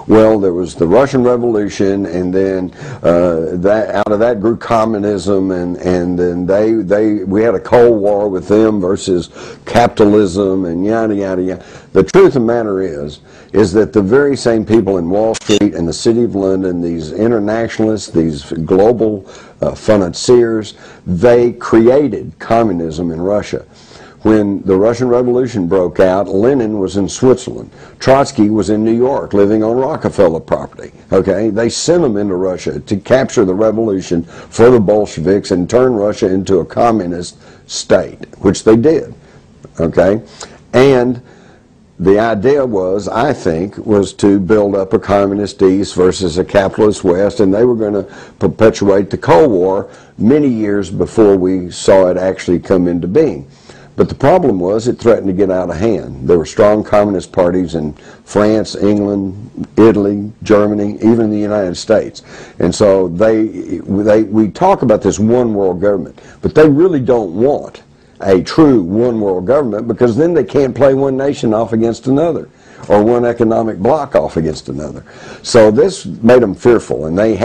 Well, there was the Russian Revolution, and then out of that grew communism, and then we had a Cold War with them versus capitalism, and yada yada yada. The truth of the matter is that the very same people in Wall Street and the City of London, these internationalists, these global financiers, they created communism in Russia. When the Russian Revolution broke out, Lenin was in Switzerland. Trotsky was in New York, living on Rockefeller property. Okay, they sent him into Russia to capture the revolution for the Bolsheviks and turn Russia into a communist state, which they did. Okay, and the idea was, I think, was to build up a communist East versus a capitalist West, and they were going to perpetuate the Cold War many years before we saw it actually come into being. But the problem was it threatened to get out of hand. There were strong communist parties in France, England, Italy, Germany, even the United States. And so we talk about this one world government, but they really don't want a true one world government, because then they can't play one nation off against another, or one economic bloc off against another. So this made them fearful, and they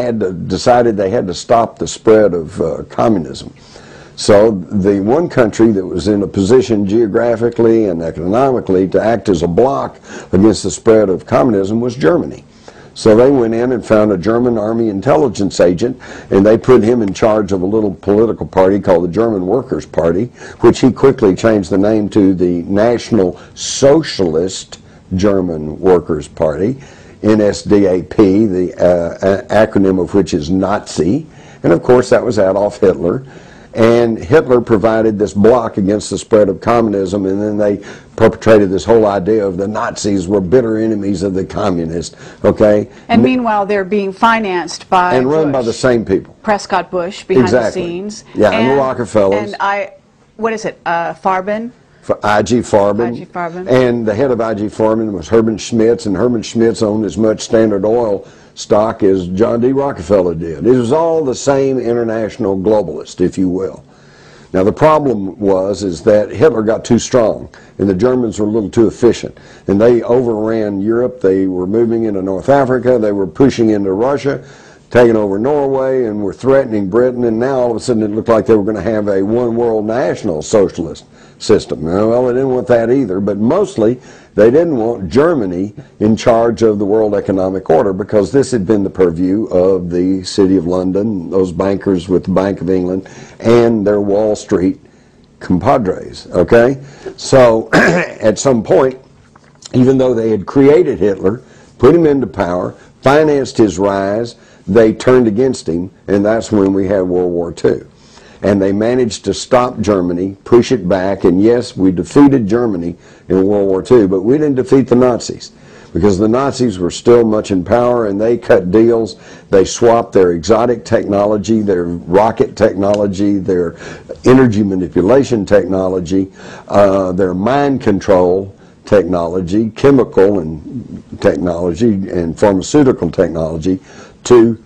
decided they had to stop the spread of communism. So the one country that was in a position geographically and economically to act as a bloc against the spread of communism was Germany. So they went in and found a German army intelligence agent, and they put him in charge of a little political party called the German Workers' Party, which he quickly changed the name to the National Socialist German Workers' Party, NSDAP, the acronym of which is Nazi. And of course that was Adolf Hitler. And Hitler provided this block against the spread of communism, and then they perpetrated this whole idea of the Nazis were bitter enemies of the communists, okay? And meanwhile, they're being financed by and run by the same people. Prescott Bush behind the scenes. Yeah, and the Rockefellers. And what is it, Farben? IG Farben. IG Farben. And the head of IG Farben was Herman Schmitz, and Herman Schmitz owned as much Standard Oil stock as John D. Rockefeller did. It was all the same international globalist, if you will. Now the problem is that Hitler got too strong, and the Germans were a little too efficient, and they overran Europe. They were moving into North Africa, they were pushing into Russia, taking over Norway, and were threatening Britain, and now all of a sudden it looked like they were going to have a one world national socialist system. Well, they didn't want that either, but mostly they didn't want Germany in charge of the world economic order, because this had been the purview of the City of London, those bankers with the Bank of England, and their Wall Street compadres, okay? So at some point, even though they had created Hitler, put him into power, financed his rise, they turned against him, and that's when we had World War II. And they managed to stop Germany, push it back, and yes, we defeated Germany in World War II, but we didn't defeat the Nazis, because the Nazis were still much in power, and they cut deals. They swapped their exotic technology, their rocket technology, their energy manipulation technology, their mind control technology, chemical and technology, and pharmaceutical technology to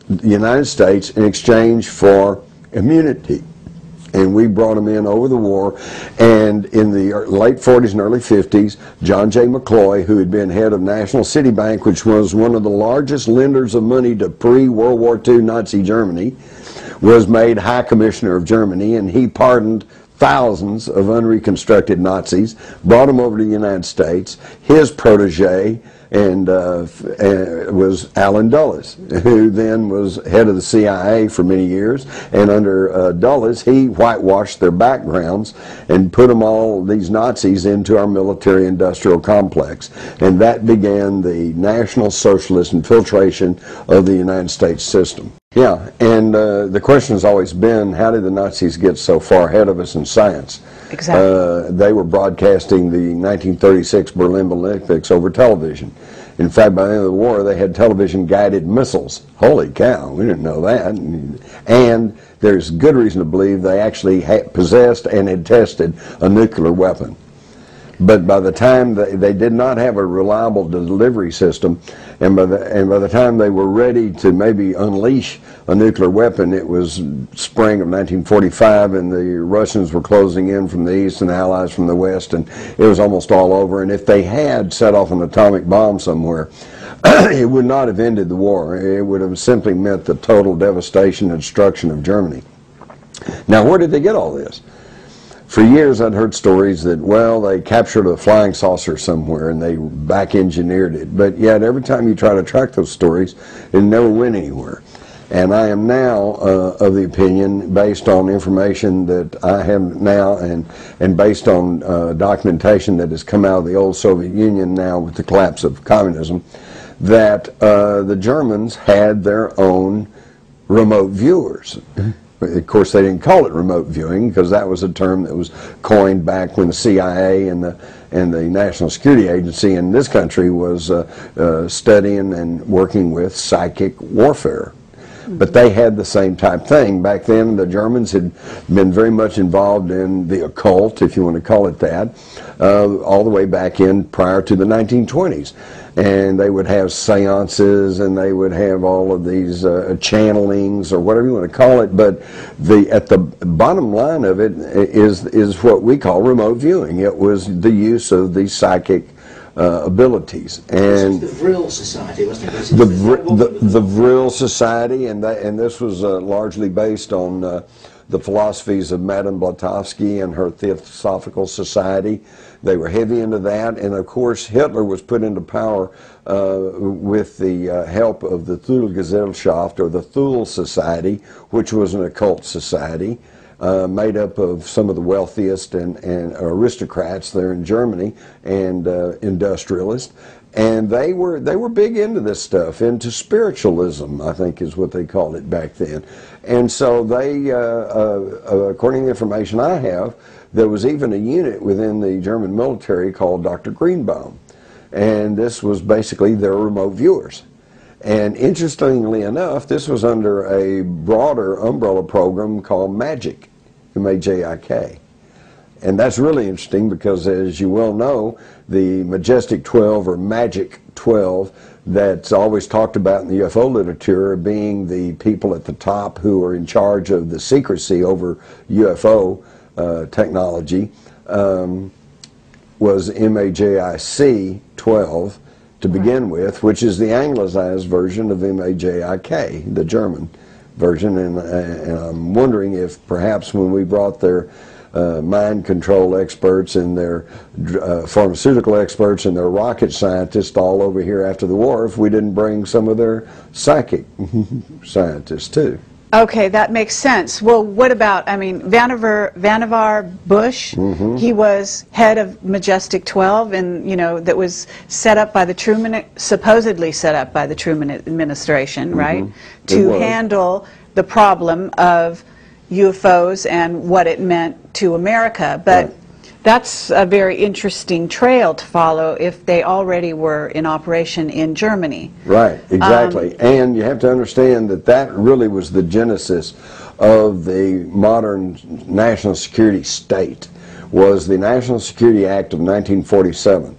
the United States in exchange for immunity. And we brought them in over the war, and in the late 40s and early 50s, John J. McCloy, who had been head of National City Bank, which was one of the largest lenders of money to pre-World War II Nazi Germany, was made High Commissioner of Germany, and he pardoned thousands of unreconstructed Nazis, brought them over to the United States. His protege was Allen Dulles, who then was head of the CIA for many years, and under Dulles he whitewashed their backgrounds and put these Nazis into our military-industrial complex, and that began the National Socialist infiltration of the United States system. Yeah, and the question has always been, how did the Nazis get so far ahead of us in science? Exactly. They were broadcasting the 1936 Berlin Olympics over television. In fact, by the end of the war, they had television-guided missiles. Holy cow, we didn't know that. And there's good reason to believe they actually possessed and had tested a nuclear weapon. But by the time they did not have a reliable delivery system, and by the time they were ready to maybe unleash a nuclear weapon, it was spring of 1945, and the Russians were closing in from the east and the Allies from the west, and it was almost all over. And if they had set off an atomic bomb somewhere, it would not have ended the war. It would have simply meant the total devastation and destruction of Germany. Now, where did they get all this? For years I'd heard stories that, well, they captured a flying saucer somewhere and they back-engineered it. But yet every time you try to track those stories, it never went anywhere. And I am now of the opinion, based on information that I have now and based on documentation that has come out of the old Soviet Union now with the collapse of communism, that the Germans had their own remote viewers. Of course, they didn't call it remote viewing because that was a term that was coined back when the CIA and the National Security Agency in this country was studying and working with psychic warfare. But they had the same type thing. Back then, the Germans had been very much involved in the occult, if you want to call it that, all the way back in prior to the 1920s. And they would have seances, and they would have all of these channelings, or whatever you want to call it. But at the bottom line of it is what we call remote viewing. It was the use of these psychic abilities. And the Vril Society, wasn't it? The Vril Society, and this was largely based on the philosophies of Madame Blavatsky and her Theosophical Society. They were heavy into that, and of course Hitler was put into power with the help of the Thule-Gesellschaft, or the Thule Society, which was an occult society made up of some of the wealthiest and aristocrats there in Germany, and industrialists. And they were big into this stuff, into spiritualism, I think is what they called it back then. And so they, according to the information I have, there was even a unit within the German military called Dr. Greenbaum. And this was basically their remote viewers. And interestingly enough, this was under a broader umbrella program called MAGIC, M-A-J-I-K. And that's really interesting because, as you well know, the Majestic 12 or Magic 12 that's always talked about in the UFO literature being the people at the top who are in charge of the secrecy over UFO technology was MAJIC 12 to begin with, which is the anglicized version of MAJIK, the German version. And I'm wondering if perhaps when we brought their mind control experts and their pharmaceutical experts and their rocket scientists all over here after the war, if we didn't bring some of their psychic scientists too. Okay, that makes sense. Well, what about, I mean, Vannevar Bush, he was head of Majestic 12, and, you know, that was set up by the Truman, supposedly set up by the Truman administration, right, to handle the problem of UFOs and what it meant to America. But that's a very interesting trail to follow if they already were in operation in Germany. Right, exactly. And you have to understand that that really was the genesis of the modern national security state, was the National Security Act of 1947,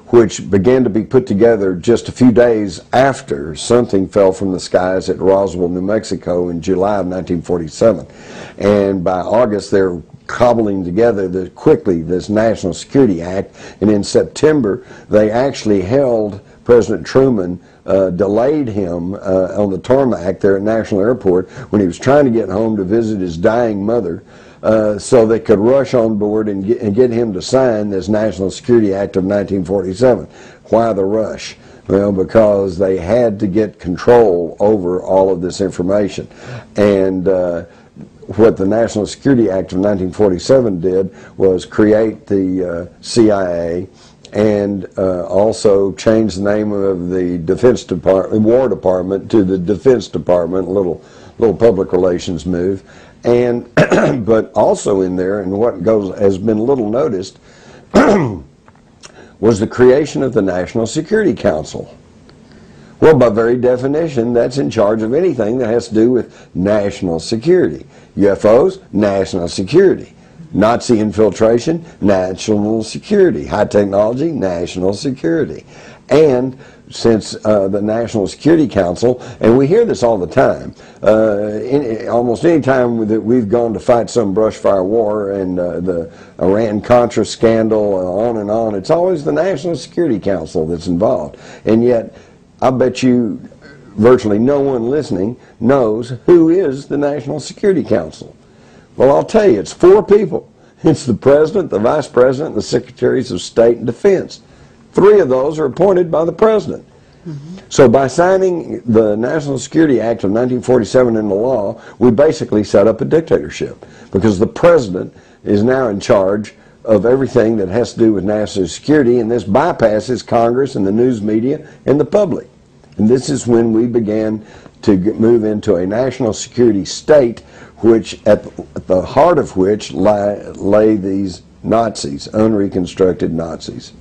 which began to be put together just a few days after something fell from the skies at Roswell, New Mexico in July of 1947. And by August, they're cobbling together quickly this National Security Act, and in September they actually held President Truman, delayed him on the tarmac there at National Airport when he was trying to get home to visit his dying mother, so they could rush on board and get him to sign this National Security Act of 1947. Why the rush? Well, because they had to get control over all of this information. And what the National Security Act of 1947 did was create the CIA, and also change the name of the Defense Department, War Department, to the Defense Department, a little public relations move. And but also in there, and what has been little noticed, was the creation of the National Security Council. Well, by very definition, that's in charge of anything that has to do with national security. UFOs, national security. Nazi infiltration, national security. High technology, national security. And since the National Security Council, and we hear this all the time, almost any time that we've gone to fight some brush fire war and the Iran-Contra scandal, and on, it's always the National Security Council that's involved. And yet, I bet you virtually no one listening knows who is the National Security Council. Well, I'll tell you, it's 4 people. It's the President, the Vice President, and the Secretaries of State and Defense. 3 of those are appointed by the President. So by signing the National Security Act of 1947 into law, we basically set up a dictatorship, because the President is now in charge of everything that has to do with national security, and this bypasses Congress and the news media and the public. And this is when we began to move into a national security state, which at the heart of which lay these Nazis, unreconstructed Nazis.